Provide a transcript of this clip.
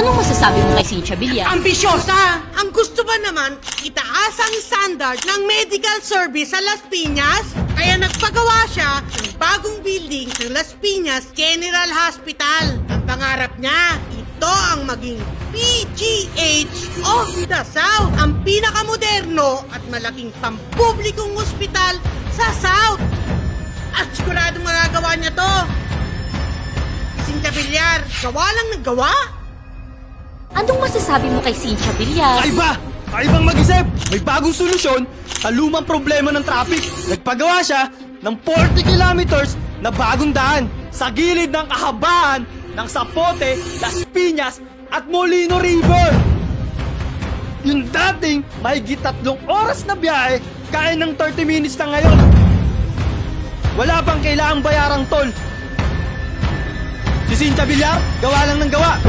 Anong masasabi mo kay Cynthia Villar? Ambisyosa! Ang gusto ba naman, itaas ang standard ng medical service sa Las Piñas? Kaya nagpagawa siya ng bagong building ng Las Piñas General Hospital. Ang pangarap niya, ito ang maging PGH of the South. Ang pinakamoderno at malaking pampublikong ospital sa South. At siguradong magagawa niya to. Cynthia Villar, gawa lang ng gawa. Anong masasabi mo kay Cynthia Villar? Kaibang mag-isip! May bagong solusyon sa lumang problema ng traffic. Nagpagawa siya ng 40 kilometers na bagong daan sa gilid ng kahabaan ng Zapote, Las Piñas at Molino River. Yung dating mahigit 3 oras na biyahe, kaya ng 30 minutes na ngayon. Wala bang kailangang bayarang toll? Si Cynthia Villar, gawa lang ng gawa.